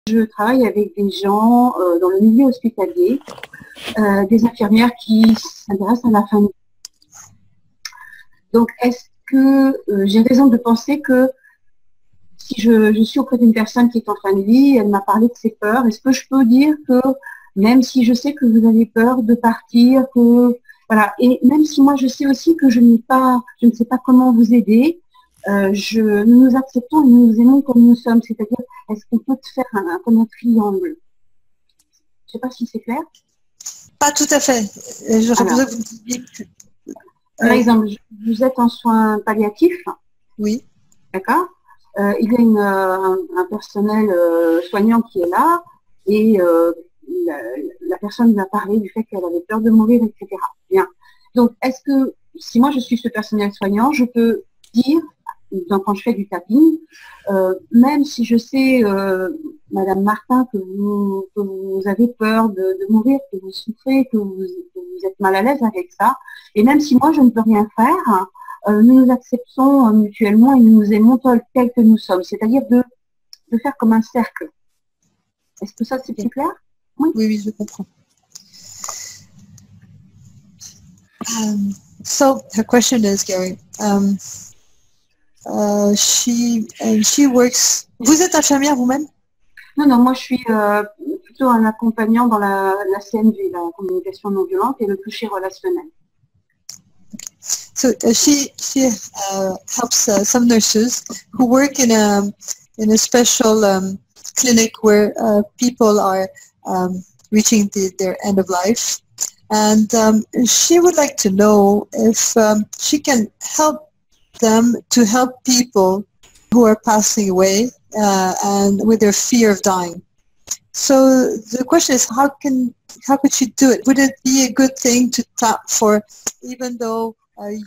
Je travaille avec des gens dans le milieu hospitalier, des infirmières qui s'intéressent à la fin de vie. Donc, est-ce que j'ai raison de penser que si je suis auprès d'une personne qui est en fin de vie, elle m'a parlé de ses peurs, est-ce que je peux dire que même si je sais que vous avez peur de partir, que voilà, et même si moi je sais aussi que je ne sais pas comment vous aider, nous nous acceptons et nous nous aimons comme nous sommes, c'est-à-dire est-ce qu'on peut faire comme un triangle? Je ne sais pas si c'est clair. Pas tout à fait. J'aurais besoin que vous me disiez plus. Par exemple, vous êtes en soins palliatifs. Oui. D'accord. Il y a un personnel soignant qui est là et la personne va parler du fait qu'elle avait peur de mourir, etc. Bien. Donc, est-ce que si moi je suis ce personnel soignant, je peux dire, donc quand je fais du tapping, même si je sais, Madame Martin, que vous avez peur de mourir, que vous souffrez, que vous êtes mal à l'aise avec ça, et même si moi je ne peux rien faire, nous nous acceptons mutuellement et nous nous aimons tels que nous sommes, c'est-à-dire de faire comme un cercle. Est-ce que ça c'est plus clair? Oui, oui, je comprends. So her question is, Gary, she works. Vous êtes infirmière vous-même? Non, moi je suis plutôt un accompagnant dans la CNV, la communication non violente et le toucher relationnel. So she helps some nurses who work in a special clinic where people are reaching their end of life, and she would like to know if she can help them to help people who are passing away and with their fear of dying. So the question is, how could she do it? Would it be a good thing to tap for, even though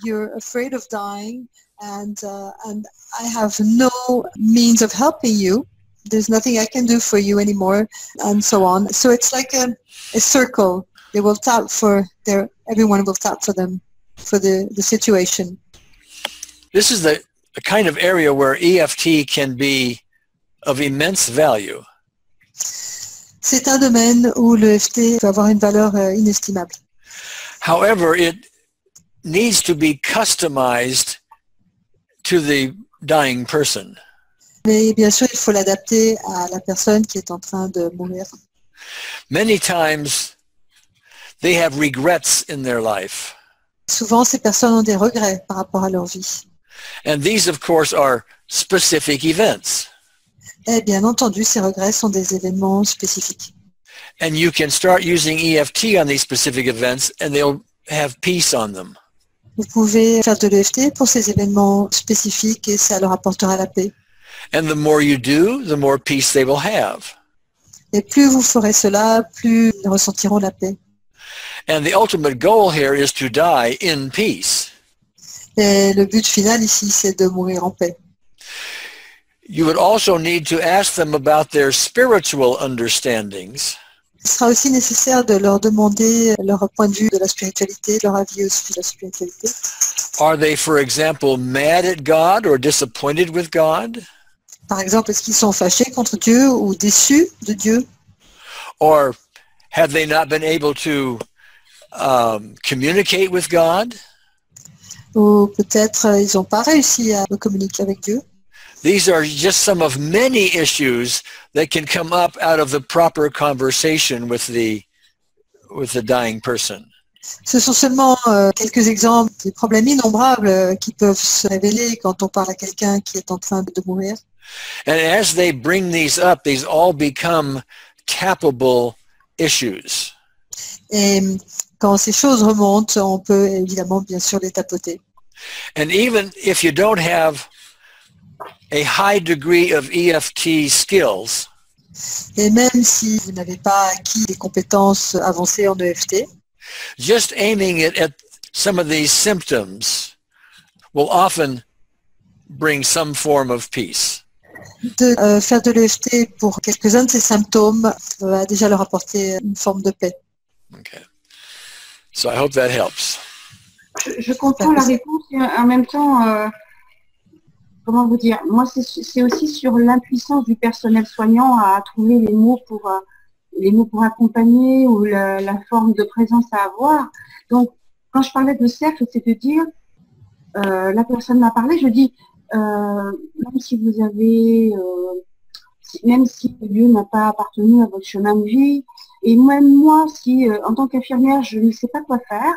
you're afraid of dying and I have no means of helping you, there's nothing I can do for you anymore, and so on. So it's like a circle. They will tap for everyone will tap for them, for the situation. This is the kind of area where EFT can be of immense value. C'est un domaine où le EFT peut avoir une valeur inestimable. However, it needs to be customized to the dying person. Mais bien sûr, il faut l'adapter à la personne qui est en train de mourir. Many times they have regrets in their life. Souvent, ces personnes ont des regrets par rapport à leur vie. And these, of course, are specific events. Et bien entendu, ces regrets sont des événements spécifiques. And you can start using EFT on these specific events and they'll have peace on them. Vous pouvez faire de l'EFT pour ces événements spécifiques et ça leur apportera la paix. And the more you do, the more peace they will have. Et plus vous ferez cela, plus ils ressentiront la paix. And the ultimate goal here is to die in peace. Et le but final ici, c'est de mourir en paix. You would also need to ask them about their spiritual understandings. Il sera aussi nécessaire de leur demander leur point de vue de la spiritualité, leur avis aussi de la spiritualité. Are they, for example, mad at God or disappointed with God? Par exemple, est-ce qu'ils sont fâchés contre Dieu ou déçus de Dieu? Or have they not been able to communicate with God? Ou peut-être ils n'ont pas réussi à communiquer avec Dieu. These are just some of many issues that can come up out of the proper conversation with the dying person. Ce sont seulement quelques exemples des problèmes innombrables qui peuvent se révéler quand on parle à quelqu'un qui est en train de mourir. And as they bring these up, these all become tappable issues. Et quand ces choses remontent, on peut évidemment bien sûr les tapoter. And even if you don't have a high degree of EFT skills, Et même si vous n'avez pas acquis des compétences avancées en EFT, just aiming it at some of these symptoms will often bring some form of peace. de faire de l'EFT pour quelques-uns de ces symptômes va déjà leur apporter une forme de paix. Okay. So I hope that helps. Je comprends la réponse et en même temps, comment vous dire, moi c'est aussi sur l'impuissance du personnel soignant à trouver les mots pour accompagner ou la forme de présence à avoir. Donc, quand je parlais de cercle, c'est de dire, la personne m'a parlé, je dis, même si vous avez, même si le lieu n'a pas appartenu à votre chemin de vie, et même moi, si en tant qu'infirmière, je ne sais pas quoi faire,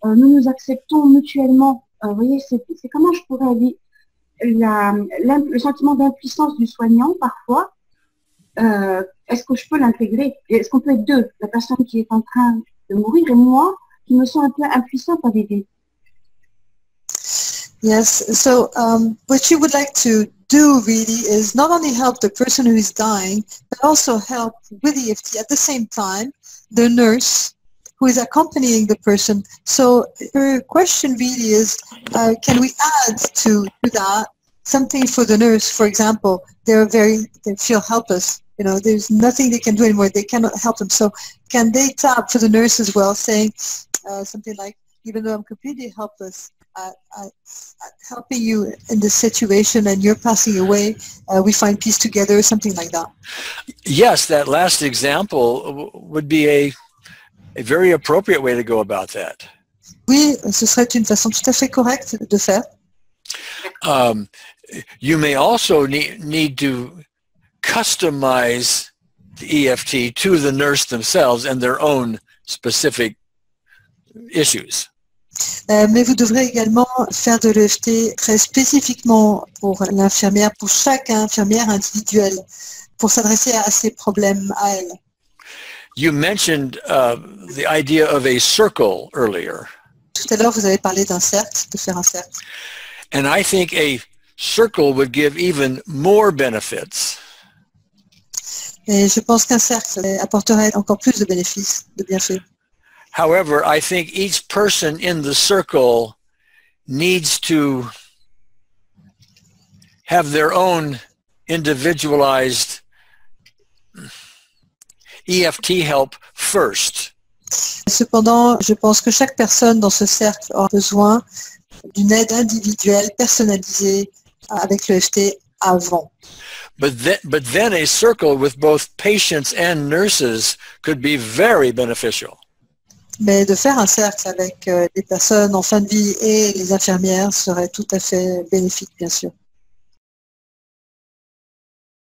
nous nous acceptons mutuellement. Vous voyez, c'est comment je pourrais dire le sentiment d'impuissance du soignant parfois. Est-ce que je peux l'intégrer? Est-ce qu'on peut être deux, la personne qui est en train de mourir et moi qui me sens un peu impuissante à l'aider? Yes, so what you would like to do really is not only help the person who is dying, but also help with EFT at the same time, the nurse who is accompanying the person. So her question really is, can we add to that something for the nurse? For example, they feel helpless. You know, there's nothing they can do anymore. They cannot help them. So can they tap for the nurse as well, saying something like, even though I'm completely helpless at helping you in this situation and you're passing away, we find peace together, something like that. Yes, that last example would be a very appropriate way to go about that. Oui, ce serait une façon tout à fait correcte de faire. You may also need to customize the EFT to the nurse themselves and their own specific issues. Mais vous devrez également faire de l'EFT très spécifiquement pour l'infirmière, pour chaque infirmière individuelle, pour s'adresser à ses problèmes à elle. You mentioned the idea of a circle earlier. Tout à l'heure, vous avez parlé d'un cercle, de faire un cercle. And I think a circle would give even more benefits. Et je pense qu'un cercle apporterait encore plus de bénéfices, de bienfaits. However, I think each person in the circle needs to have their own individualized EFT help first. Cependant, je pense que chaque personne dans ce cercle aura besoin d'une aide individuelle, personnalisée avec l'EFT avant. But then a circle with both patients and nurses could be very beneficial. Mais de faire un cercle avec les personnes en fin de vie et les infirmières serait tout à fait bénéfique, bien sûr.